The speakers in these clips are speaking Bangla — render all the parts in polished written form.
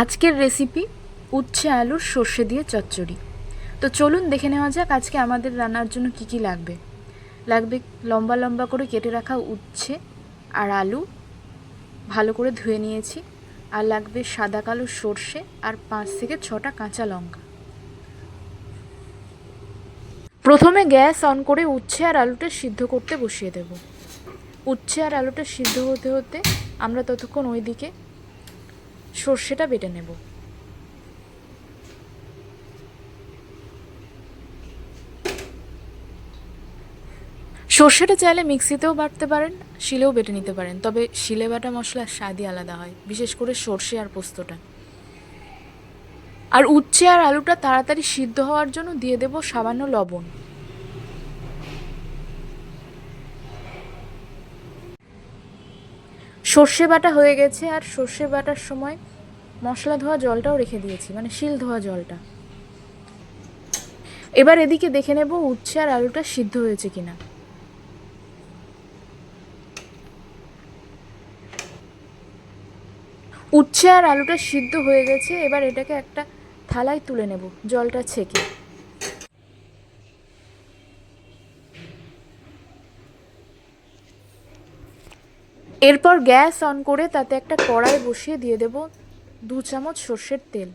আজকের রেসিপি উচ্ছে আলুর সর্ষে দিয়ে চচ্চড়ি। তো চলুন দেখে নেওয়া যাক আজকে আমাদের রান্নার জন্য কি কি লাগবে। লাগবে লম্বা লম্বা করে কেটে রাখা উচ্ছে আর আলু, ভালো করে ধুয়ে নিয়েছি। আর লাগবে সাদা কালো সর্ষে আর 5 থেকে 6টা কাঁচা লঙ্কা। প্রথমে গ্যাস অন করে উচ্ছে আর আলুটা সিদ্ধ করতে বসিয়ে দেব। উচ্ছে আর আলুটা সিদ্ধ হতে হতে আমরা ততক্ষণ ওইদিকে সর্ষেটা বেটে নেব। সর্ষেটা চাইলে মিক্সিতেও বাটতে পারেন, শিলেও বেটে নিতে পারেন, তবে শিলে বাটা মশলার স্বাদই আলাদা হয়, বিশেষ করে সর্ষে আর পোস্তটা। আর উচ্ছে আর আলুটা তাড়াতাড়ি সিদ্ধ হওয়ার জন্য দিয়ে দেব সামান্য লবণ। সর্ষে বাটা হয়ে গেছে, আর সর্ষে বাটার সময় মশলা ধোয়া জলটাও রেখে দিয়েছি, মানে শিল ধোয়া জলটা। এবার এদিকে দেখে নেব উচ্ছে আর আলুটা সিদ্ধ হয়েছে কিনা। উচ্ছে আর আলুটা সিদ্ধ হয়ে গেছে, এবার এটাকে একটা থালায় তুলে নেব জলটা ছেঁকে। এরপর গ্যাস অন করে তাতে একটা কড়াই বসিয়ে দিয়ে দেব 2 চামচ সর্ষের তেল।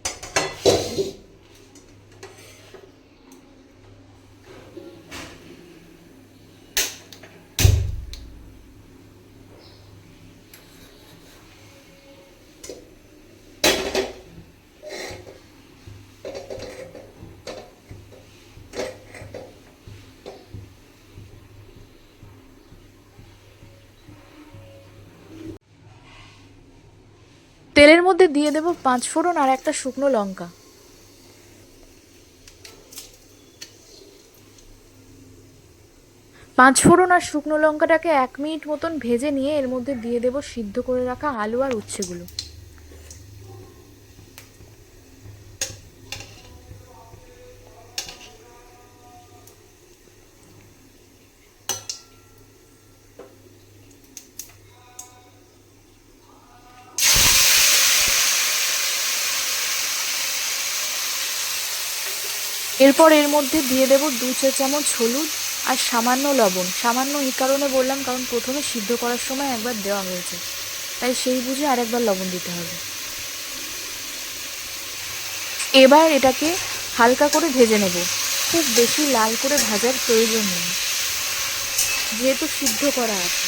তেলের মধ্যে দিয়ে দেব 5 ফোড়ন আর একটা শুকনো লঙ্কা। পাঁচ ফোড়ন আর শুকনো লঙ্কাটাকে 1 মিনিট মতন ভেজে নিয়ে এর মধ্যে দিয়ে দেব সিদ্ধ করে রাখা আলু আর উচ্ছেগুলো। এরপর এর মধ্যে দিয়ে দেব 2 চা চামচ হলুদ আর সামান্য লবণ। সামান্য এই কারণে বললাম কারণ প্রথমে সিদ্ধ করার সময় একবার দেওয়া হয়েছে, তাই সেই বুঝে আরেকবার লবণ দিতে হবে। এবার এটাকে হালকা করে ভেজে নেব, খুব বেশি লাল করে ভাজার প্রয়োজন নেই যেহেতু সিদ্ধ করা আছে।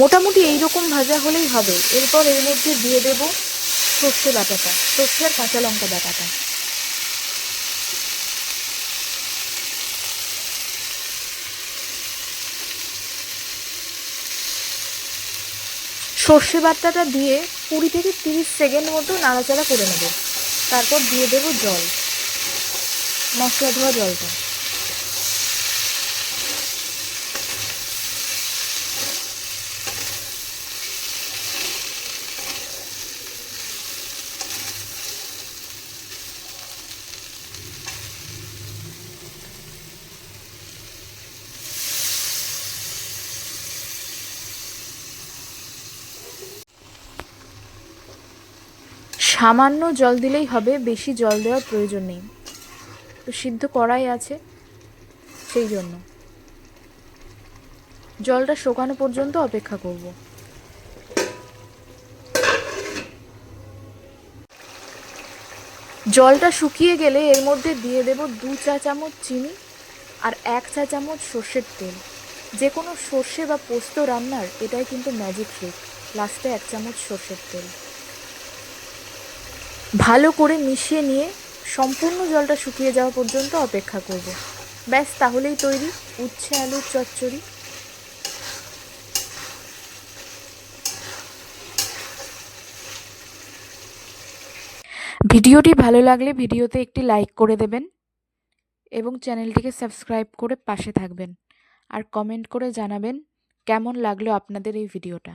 মোটামুটি এইরকম ভাজা হলেই হবে। এরপর এর মধ্যে দিয়ে দেব সর্ষে বাটাটা, সর্ষে আর কাঁচা লঙ্কা বাটাটা। সর্ষে বাটাটা দিয়ে 20 থেকে 30 সেকেন্ড মতো নাড়াচাড়া করে নেব। তারপর দিয়ে দেব জল, মশলা ধোয়া জলটা। সামান্য জল দিলেই হবে, বেশি জল দেওয়ার প্রয়োজন নেই, তো সিদ্ধ করাই আছে সেই জন্য। জলটা শুকানো পর্যন্ত অপেক্ষা করব। জলটা শুকিয়ে গেলে এর মধ্যে দিয়ে দেব 2 চা চামচ চিনি আর 1 চা চামচ সর্ষের তেল। যে কোনো সর্ষে বা পোস্ত রান্নার এটাই কিন্তু ম্যাজিক ট্রিক, লাস্টে 1 চামচ সর্ষের তেল। ভালো করে মিশিয়ে নিয়ে সম্পূর্ণ জলটা শুকিয়ে যাওয়া পর্যন্ত অপেক্ষা করব। ব্যাস, তাহলেই তৈরি উচ্ছে আলুর চচ্চড়ি। ভিডিওটি ভালো লাগলে ভিডিওতে একটি লাইক করে দেবেন এবং চ্যানেলটিকে সাবস্ক্রাইব করে পাশে থাকবেন, আর কমেন্ট করে জানাবেন কেমন লাগলো আপনাদের এই ভিডিওটা।